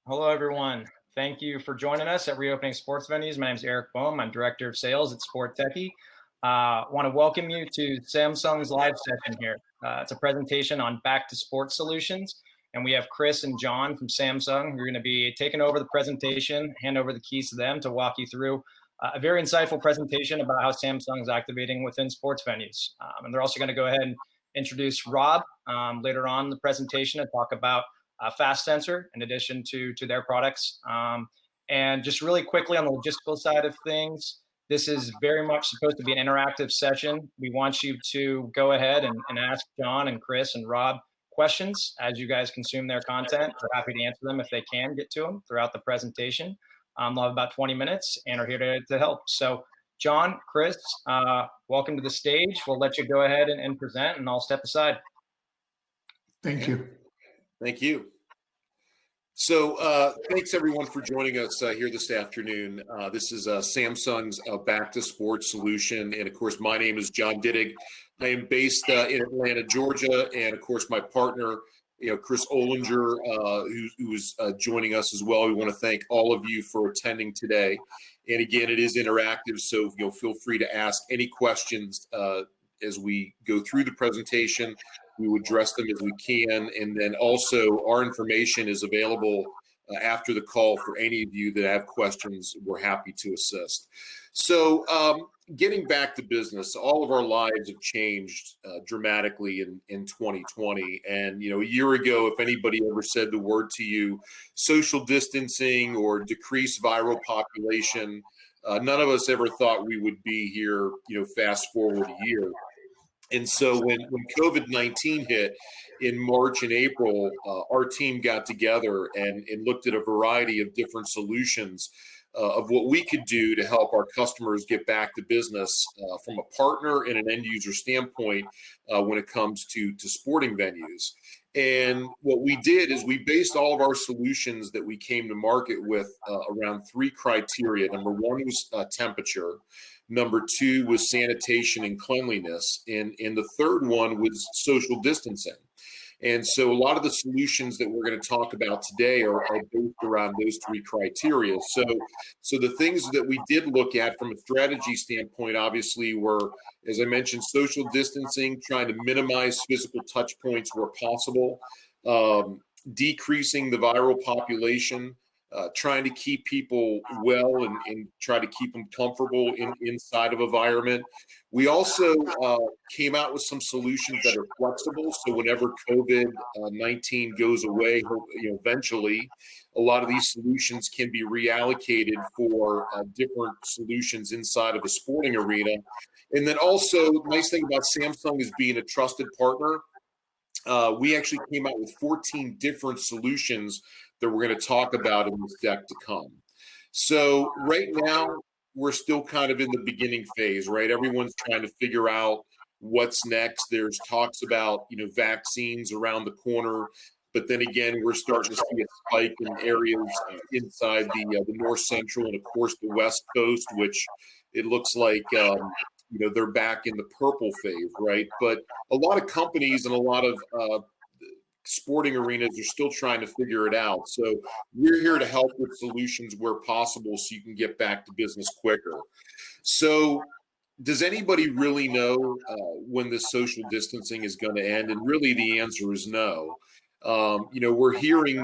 Hello, everyone. Thank you for joining us at Reopening Sports Venues. My name is Eric Boehm. I'm Director of Sales at Sport Techie. Want to welcome you to Samsung's live session here. It's a presentation on back to sports solutions. And we have Chris and John from Samsung who are going to be taking over the presentation, hand over the keys to them to walk you through a very insightful presentation about how Samsung is activating within sports venues. And they're also going to go ahead and introduce Rob later on in the presentation and talk about Fast Sensor in addition to their products. And just really quickly on the logistical side of things, this is very much supposed to be an interactive session. We want you to go ahead and ask John and Chris and Rob questions as you guys consume their content. We're happy to answer them if they can get to them throughout the presentation. They'll have about 20 minutes and are here to help. So John, Chris, welcome to the stage. We'll let you go ahead and present, and I'll step aside. Thank you. Thank you. So thanks everyone for joining us here this afternoon. This is Samsung's Back to Sports solution. And of course, my name is John Dittig. I am based in Atlanta, Georgia. And of course, my partner, Chris Olinger, who is joining us as well. We want to thank all of you for attending today. And again, it is interactive, so feel free to ask any questions as we go through the presentation. We will address them as we can. And then also our information is available after the call for any of you that have questions. We're happy to assist. So getting back to business, all of our lives have changed dramatically in 2020. And, a year ago, if anybody ever said the word to you, social distancing or decreased viral population, none of us ever thought we would be here, fast forward a year. And so when COVID-19 hit in March and April, our team got together and looked at a variety of different solutions of what we could do to help our customers get back to business from a partner and an end user standpoint when it comes to sporting venues. And what we did is we based all of our solutions that we came to market with around three criteria. Number one was temperature. Number two was sanitation and cleanliness. And the third one was social distancing. And so a lot of the solutions that we're going to talk about today are based around those three criteria. So the things that we did look at from a strategy standpoint, obviously, were, as I mentioned, social distancing, trying to minimize physical touch points where possible, decreasing the viral population, trying to keep people well and try to keep them comfortable inside of an environment. We also came out with some solutions that are flexible. So whenever COVID-19 goes away, eventually, a lot of these solutions can be reallocated for different solutions inside of a sporting arena. And then also, the nice thing about Samsung is being a trusted partner. We actually came out with 14 different solutions that we're going to talk about in this deck to come. So right now, we're still kind of in the beginning phase, right? Everyone's trying to figure out what's next. There's talks about, vaccines around the corner. But then again, we're starting to see a spike in areas inside the North Central and, of course, the West Coast, which it looks like they're back in the purple phase, right? But a lot of companies and a lot of sporting arenas are still trying to figure it out. So we're here to help with solutions where possible so you can get back to business quicker. So does anybody really know when this social distancing is going to end? And really the answer is no. We're hearing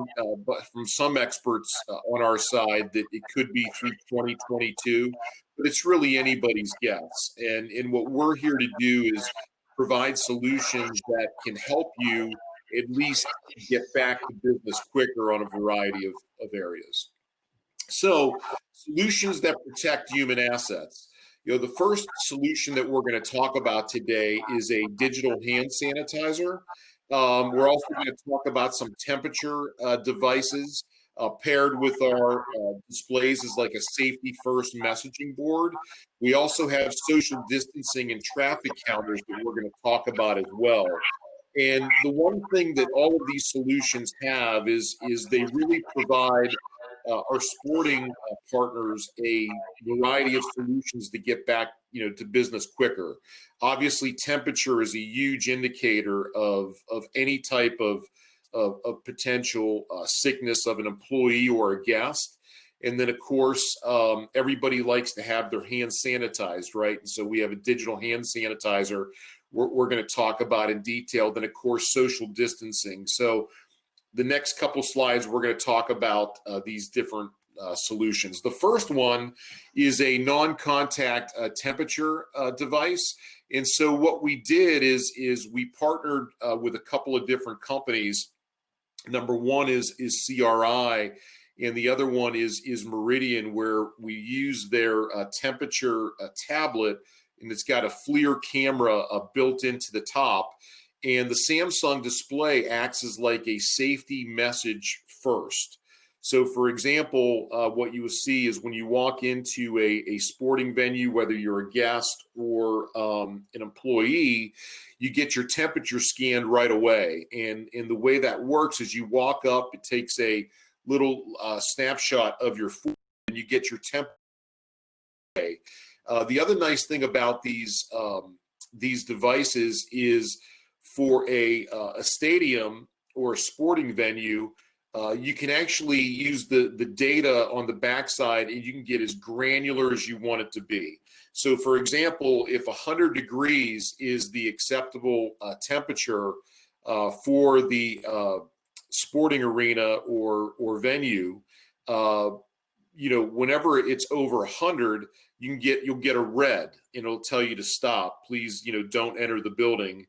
from some experts on our side that it could be through 2022, but it's really anybody's guess. And what we're here to do is provide solutions that can help you at least get back to business quicker on a variety of areas. So solutions that protect human assets. The first solution that we're going to talk about today is a digital hand sanitizer. We're also going to talk about some temperature devices paired with our displays as like a safety first messaging board. We also have social distancing and traffic counters that we're going to talk about as well. And the one thing that all of these solutions have is they really provide our sporting partners a variety of solutions to get back, to business quicker. Obviously, temperature is a huge indicator of any type of of potential sickness of an employee or a guest. And then, of course, everybody likes to have their hands sanitized, right? And so we have a digital hand sanitizer we're going to talk about in detail. Then, of course, social distancing. So the next couple slides, we're going to talk about these different solutions. The first one is a non-contact temperature device. And so what we did is we partnered with a couple of different companies. Number one is CRI, and the other one is Meridian, where we use their temperature tablet, and it's got a FLIR camera built into the top. And the Samsung display acts as like a safety message first. So, for example, what you will see is when you walk into a sporting venue, whether you're a guest or an employee, you get your temperature scanned right away. And the way that works is you walk up, it takes a little snapshot of your foot, and you get your temperature. The other nice thing about these devices is for a stadium or a sporting venue, you can actually use the data on the backside, and you can get as granular as you want it to be. So, for example, if 100 degrees is the acceptable temperature for the sporting arena or venue, whenever it's over 100, you'll get a red, and it'll tell you to stop. Please, don't enter the building.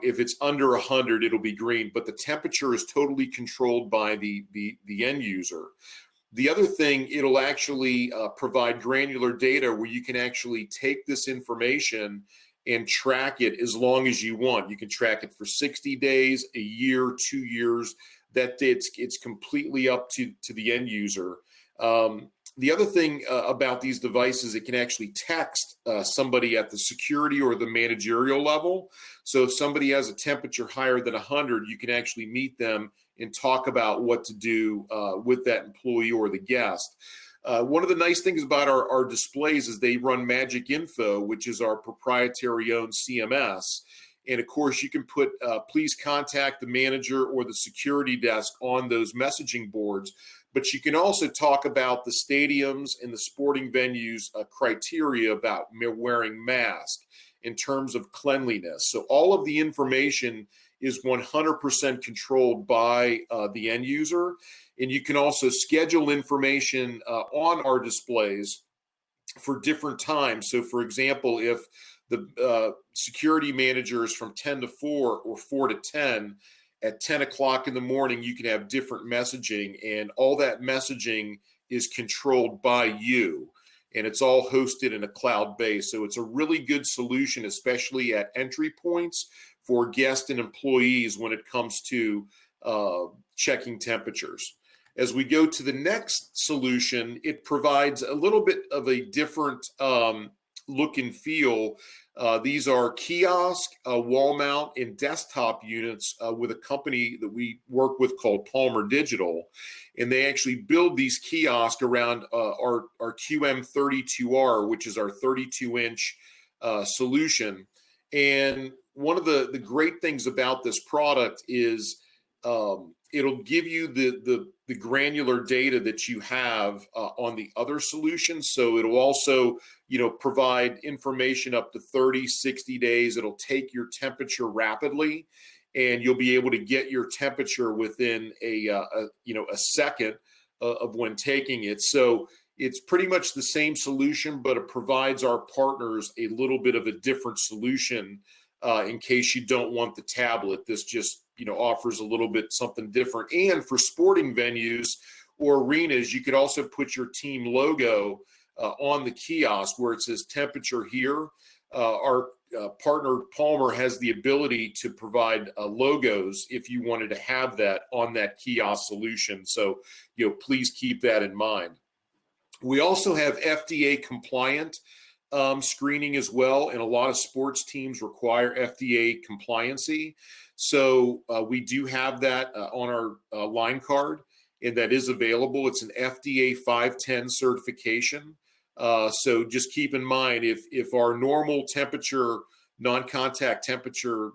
If it's under 100, it'll be green, but the temperature is totally controlled by the end user. The other thing, it'll actually provide granular data where you can actually take this information and track it as long as you want. You can track it for 60 days, a year, 2 years. That it's completely up to the end user. The other thing about these devices, it can actually text somebody at the security or the managerial level. So if somebody has a temperature higher than 100, you can actually meet them and talk about what to do with that employee or the guest. One of the nice things about our displays is they run Magic Info, which is our proprietary owned CMS. And of course, you can put, please contact the manager or the security desk on those messaging boards. But you can also talk about the stadiums and the sporting venues criteria about wearing masks in terms of cleanliness. So all of the information is 100% controlled by the end user. And you can also schedule information on our displays for different times. So, for example, if the security manager is from 10 to 4 or 4 to 10, at 10 o'clock in the morning, you can have different messaging, and all that messaging is controlled by you, and it's all hosted in a cloud base. So it's a really good solution, especially at entry points for guests and employees when it comes to checking temperatures. As we go to the next solution, it provides a little bit of a different look and feel. These are kiosk, wall mount, and desktop units with a company that we work with called Palmer Digital. And they actually build these kiosks around our QM32R, which is our 32-inch solution. And one of the great things about this product is it'll give you the granular data that you have on the other solutions. So it'll also, provide information up to 30, 60 days. It'll take your temperature rapidly, and you'll be able to get your temperature within a second of when taking it. So it's pretty much the same solution, but it provides our partners a little bit of a different solution in case you don't want the tablet. This just offers a little bit something different. And for sporting venues or arenas, you could also put your team logo on the kiosk where it says temperature here. Our partner Palmer has the ability to provide logos if you wanted to have that on that kiosk solution. So please keep that in mind. We also have FDA compliant screening as well, and a lot of sports teams require FDA compliancy. So we do have that on our line card, and that is available. It's an FDA 510 certification. So just keep in mind, if our normal temperature, non-contact temperature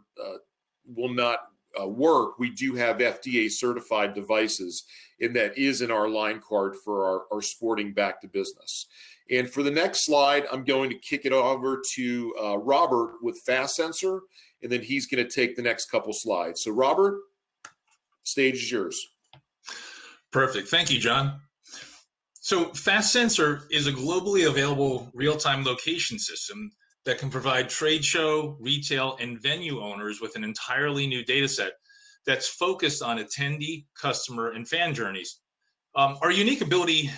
will not work, we do have FDA certified devices, and that is in our line card for our sporting back to business. And for the next slide, I'm going to kick it over to Robert with Fast Sensor, and then he's going to take the next couple slides. So Robert, stage is yours. Perfect. Thank you, John. So Fast Sensor is a globally available real-time location system that can provide trade show, retail, and venue owners with an entirely new data set that's focused on attendee, customer, and fan journeys. Our unique ability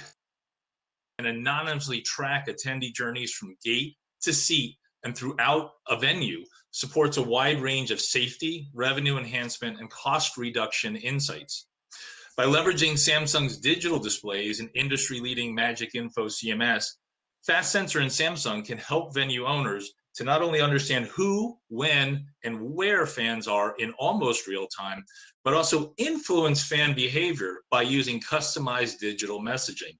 and anonymously track attendee journeys from gate to seat and throughout a venue supports a wide range of safety, revenue enhancement, and cost reduction insights. By leveraging Samsung's digital displays and industry-leading Magic Info CMS, Fast Sensor and Samsung can help venue owners to not only understand who, when, and where fans are in almost real time, but also influence fan behavior by using customized digital messaging.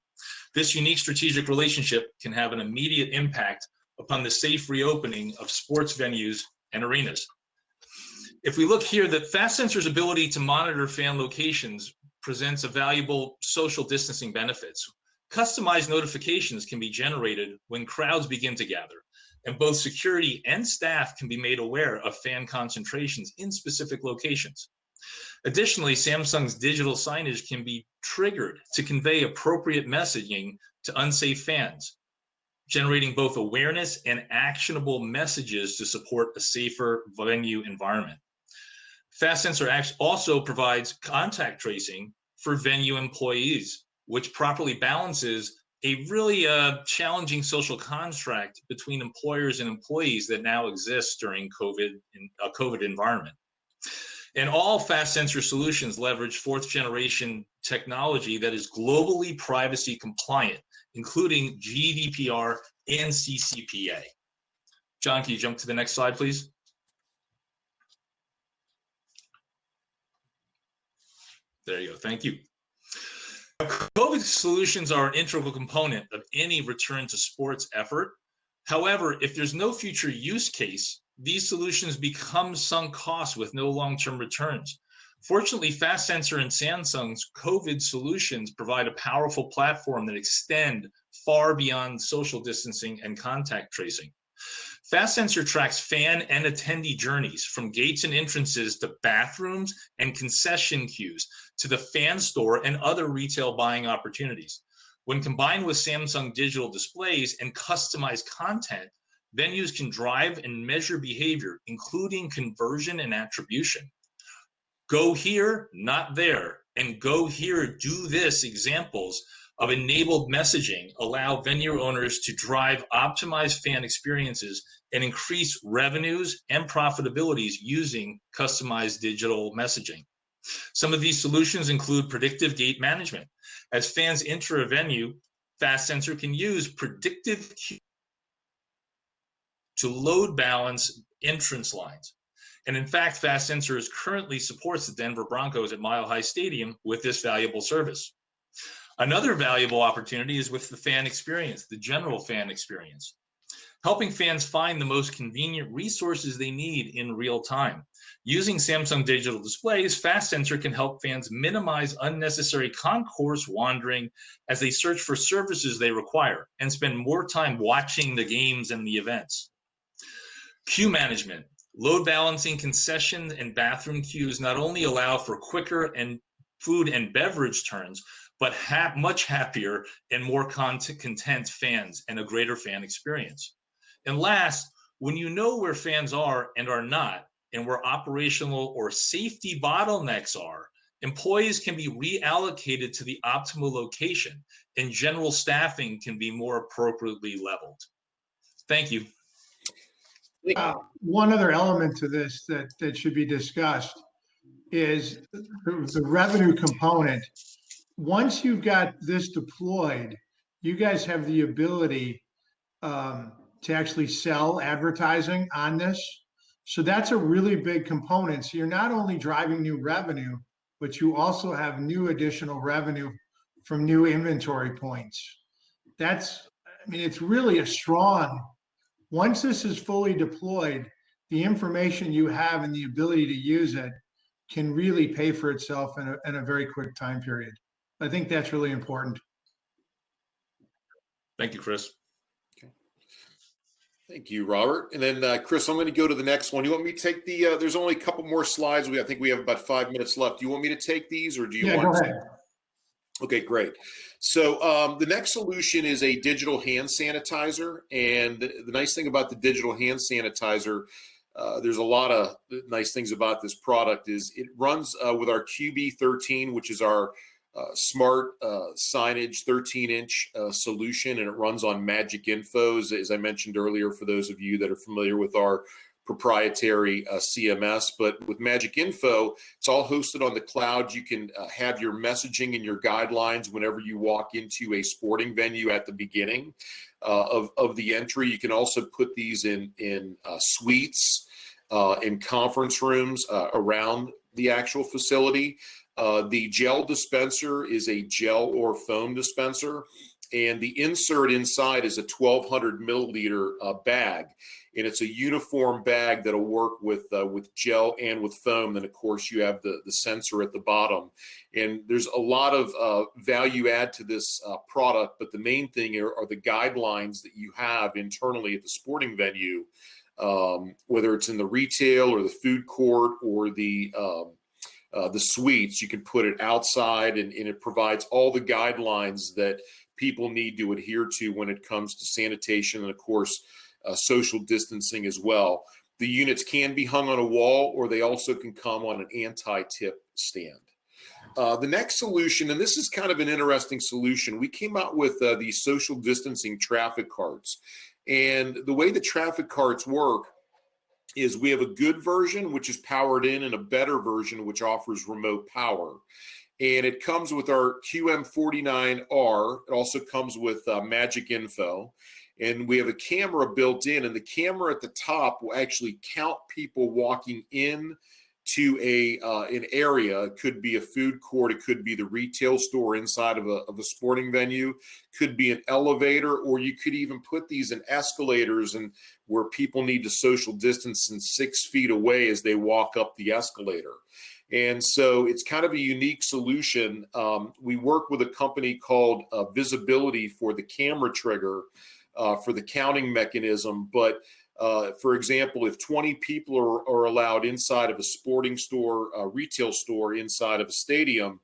This unique strategic relationship can have an immediate impact upon the safe reopening of sports venues and arenas. If we look here, that Fast Sensor's ability to monitor fan locations presents a valuable social distancing benefits. Customized notifications can be generated when crowds begin to gather, and both security and staff can be made aware of fan concentrations in specific locations. Additionally, Samsung's digital signage can be triggered to convey appropriate messaging to unsafe fans, generating both awareness and actionable messages to support a safer venue environment. Fast Sensor also provides contact tracing for venue employees, which properly balances a really challenging social contract between employers and employees that now exists during a COVID environment. And all Fast Sensor solutions leverage fourth generation technology that is globally privacy compliant, including GDPR and CCPA. John, can you jump to the next slide, please? There you go. Thank you. COVID solutions are an integral component of any return to sports effort. However, if there's no future use case, these solutions become sunk costs with no long-term returns. Fortunately, Fast Sensor and Samsung's COVID solutions provide a powerful platform that extend far beyond social distancing and contact tracing. Fast Sensor tracks fan and attendee journeys from gates and entrances to bathrooms and concession queues to the fan store and other retail buying opportunities. When combined with Samsung digital displays and customized content, venues can drive and measure behavior, including conversion and attribution. Go here, not there, and go here, do this examples of enabled messaging allow venue owners to drive optimized fan experiences and increase revenues and profitabilities using customized digital messaging. Some of these solutions include predictive gate management. As fans enter a venue, Fast Sensor can use predictive to load balance entrance lines. And in fact, Fast Sensor currently supports the Denver Broncos at Mile High Stadium with this valuable service. Another valuable opportunity is with the fan experience, the general fan experience, helping fans find the most convenient resources they need in real time. Using Samsung digital displays, Fast Sensor can help fans minimize unnecessary concourse wandering as they search for services they require and spend more time watching the games and the events. Queue management, load balancing concession and bathroom queues not only allow for quicker and food and beverage turns, but much happier and more content fans and a greater fan experience. And last, when you know where fans are and are not, and where operational or safety bottlenecks are, employees can be reallocated to the optimal location, and general staffing can be more appropriately leveled. Thank you. One other element to this that should be discussed is the revenue component. Once you've got this deployed, you guys have the ability to actually sell advertising on this. So that's a really big component. So you're not only driving new revenue, but you also have new additional revenue from new inventory points. It's really a strong, once this is fully deployed, the information you have and the ability to use it can really pay for itself in a very quick time period. I think that's really important. Thank you, Chris. Thank you, Robert. And then Chris, I'm going to go to the next one. You want me to take the? There's only a couple more slides. I think we have about 5 minutes left. Do you want me to take these, or do you Yeah, want? go ahead. Okay, great. So the next solution is a digital hand sanitizer, and the nice thing about the digital hand sanitizer, there's a lot of nice things about this product. Is it runs with our QB13, which is our smart signage 13-inch solution, and it runs on Magic Info, as I mentioned earlier, for those of you that are familiar with our proprietary CMS. But with Magic Info, it's all hosted on the cloud. You can have your messaging and your guidelines whenever you walk into a sporting venue at the beginning of the entry. You can also put these in suites, in conference rooms around the actual facility. The gel dispenser is a gel or foam dispenser, and the insert inside is a 1,200 milliliter bag, and it's a uniform bag that'll work with gel and with foam. Then, of course, you have the sensor at the bottom, and there's a lot of value add to this product. But the main thing are the guidelines that you have internally at the sporting venue, whether it's in the retail or the food court or the suites. You can put it outside, and it provides all the guidelines that people need to adhere to when it comes to sanitation and, of course, social distancing as well. The units can be hung on a wall, or they also can come on an anti-tip stand. The next solution, and this is kind of an interesting solution, we came out with these social distancing traffic carts. And the way the traffic carts work is we have a good version, which is powered in, and a better version, which offers remote power. And it comes with our QM49R. It also comes with Magic Info. And we have a camera built in, and the camera at the top will actually count people walking in to an area. It could be a food court, it could be the retail store inside of a sporting venue, could be an elevator, or you could even put these in escalators, and where people need to social distance and 6 feet away as they walk up the escalator. And so it's kind of a unique solution. We work with a company called Visibility for the camera trigger, for the counting mechanism. But for example, if 20 people are allowed inside of a sporting store, a retail store inside of a stadium,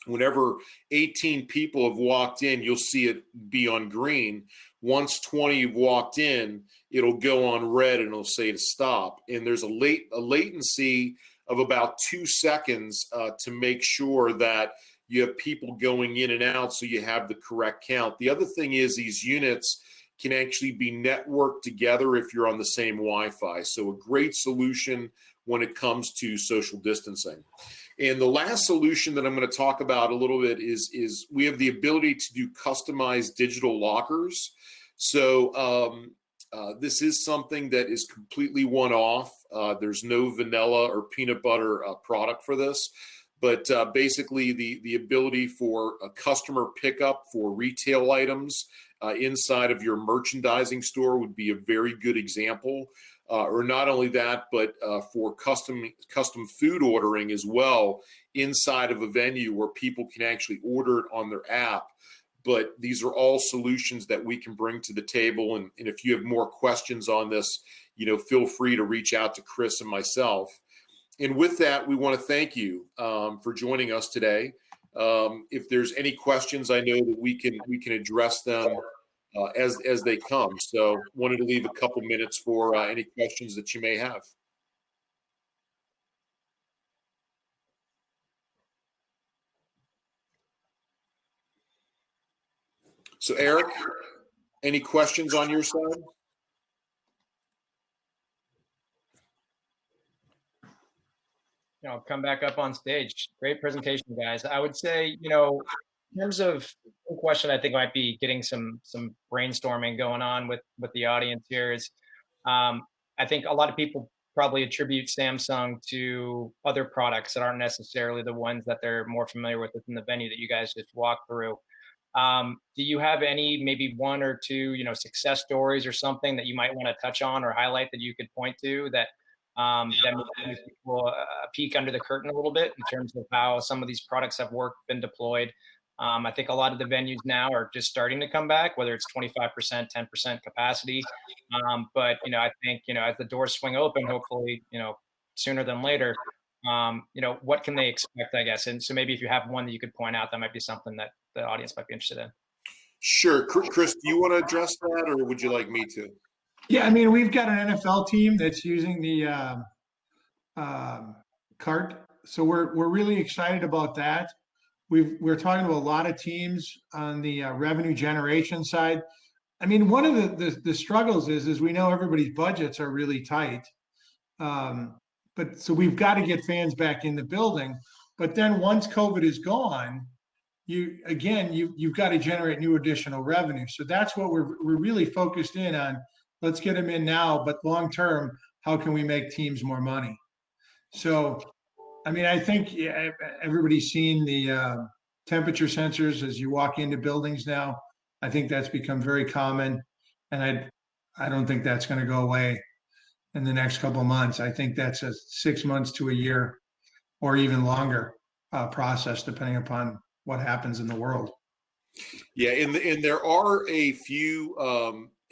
whenever 18 people have walked in, you'll see it be on green. Once 20 have walked in, it'll go on red, and it'll say to stop. And there's a latency of about 2 seconds to make sure that you have people going in and out, so you have the correct count. The other thing is these units can actually be networked together if you're on the same Wi-Fi. So a great solution when it comes to social distancing. And the last solution that I'm going to talk about a little bit is we have the ability to do customized digital lockers. So this is something that is completely one-off. There's no vanilla or peanut butter product for this. But basically the ability for a customer pickup for retail items inside of your merchandising store would be a very good example. Or not only that, but for custom food ordering as well inside of a venue where people can actually order it on their app. But these are all solutions that we can bring to the table. And if you have more questions on this, feel free to reach out to Chris and myself. And with that, we want to thank you for joining us today. If there's any questions, I know that we can address them as they come. So wanted to leave a couple minutes for any questions that you may have. So Eric, any questions on your side? Come back up on stage. Great presentation, guys. I would say, in terms of a question, I think might be getting some brainstorming going on with the audience here is, I think a lot of people probably attribute Samsung to other products that aren't necessarily the ones that they're more familiar with within the venue that you guys just walked through. Do you have any, maybe one or two, success stories or something that you might want to touch on or highlight that you could point to that that may give people a peek under the curtain a little bit in terms of how some of these products have worked, been deployed. I think a lot of the venues now are just starting to come back, whether it's 25%, 10% capacity. But, I think, as the doors swing open, hopefully, sooner than later, what can they expect, I guess? And so maybe if you have one that you could point out, that might be something that the audience might be interested in. Sure. Chris, do you want to address that, or would you like me to? Yeah, I mean, we've got an NFL team that's using the cart, so we're really excited about that. We're talking to a lot of teams on the revenue generation side. I mean, one of the struggles is we know everybody's budgets are really tight, but so we've got to get fans back in the building. But then once COVID is gone, you've got to generate new additional revenue. So that's what we're really focused in on. Let's get them in now, but long term, how can we make teams more money? So, I mean, I think everybody's seen the temperature sensors as you walk into buildings now. I think that's become very common, and I don't think that's going to go away in the next couple of months. I think that's a 6 months to a year, or even longer process, depending upon what happens in the world. Yeah, and there are a few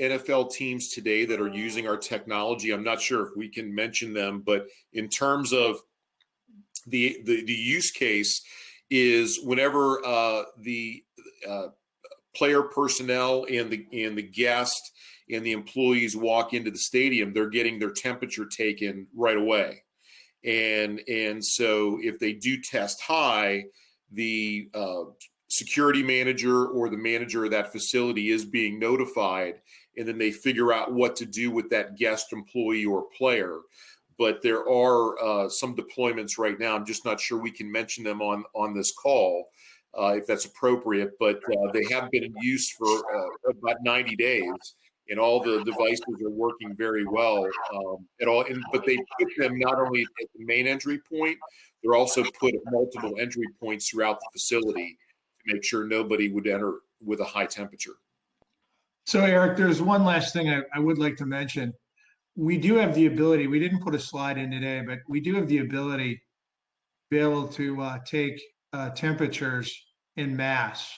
NFL teams today that are using our technology. I'm not sure if we can mention them, but in terms of the use case is whenever the player personnel and the guest and the employees walk into the stadium, they're getting their temperature taken right away. And so if they do test high, the security manager or the manager of that facility is being notified, and then they figure out what to do with that guest, employee, or player. But there are some deployments right now. I'm just not sure we can mention them on this call if that's appropriate, but they have been in use for about 90 days, and all the devices are working very well at all. But they put them not only at the main entry point, they're also put at multiple entry points throughout the facility to make sure nobody would enter with a high temperature. So, Eric, there's one last thing I would like to mention. We do have the ability, we didn't put a slide in today, but we do have the ability to be able to take temperatures in mass.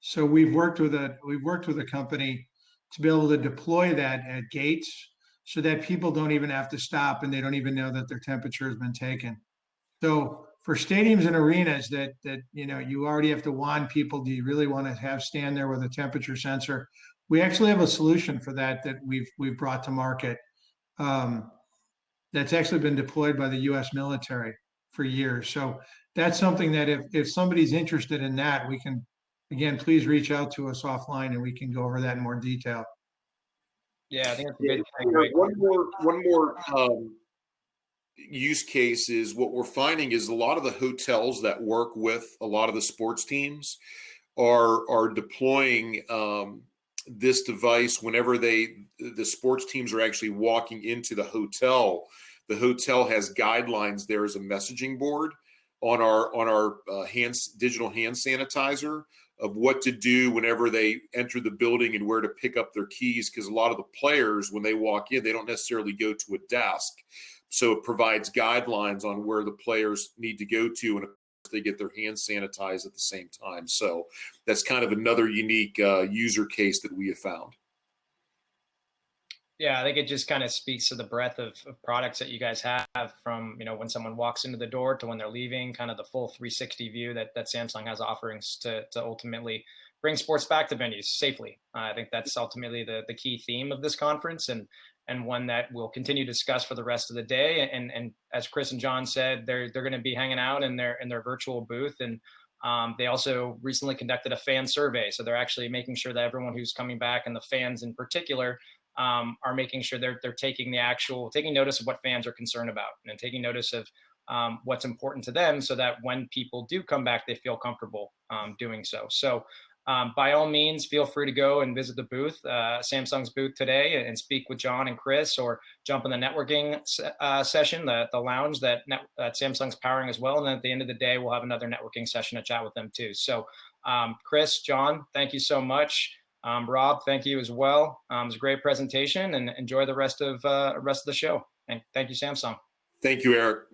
So we've worked with a company to be able to deploy that at gates so that people don't even have to stop and they don't even know that their temperature has been taken. So for stadiums and arenas that you already have to wand people, do you really want to stand there with a temperature sensor? We actually have a solution for that we've brought to market. That's actually been deployed by the U.S. military for years. So that's something that if somebody's interested in that, we can, again, please reach out to us offline and we can go over that in more detail. Yeah, I think that's a great. One more use case is what we're finding is a lot of the hotels that work with a lot of the sports teams are deploying this device whenever the sports teams are actually walking into the hotel. The hotel has guidelines there as a messaging board on our digital hand sanitizer of what to do whenever they enter the building and where to pick up their keys, because a lot of the players, when they walk in, they don't necessarily go to a desk. So it provides guidelines on where the players need to go to, and they get their hands sanitized at the same time. So that's kind of another unique user case that we have found. Yeah, I think it just kind of speaks to the breadth of products that you guys have, from when someone walks into the door to when they're leaving, kind of the full 360 view that Samsung has offerings to ultimately bring sports back to venues safely. I think that's ultimately the key theme of this conference, and one that we'll continue to discuss for the rest of the day. And as Chris and John said, they're going to be hanging out in their virtual booth, and they also recently conducted a fan survey. So they're actually making sure that everyone who's coming back, and the fans in particular, are making sure they're taking notice of what fans are concerned about, and taking notice of what's important to them, so that when people do come back, they feel comfortable doing so. So by all means, feel free to go and visit the booth, Samsung's booth today, and speak with John and Chris, or jump in the networking session, the lounge that Samsung's powering as well. And then at the end of the day, we'll have another networking session to chat with them too. So Chris, John, thank you so much. Rob, thank you as well. It was a great presentation, and enjoy the rest of the show. And thank you, Samsung. Thank you, Eric.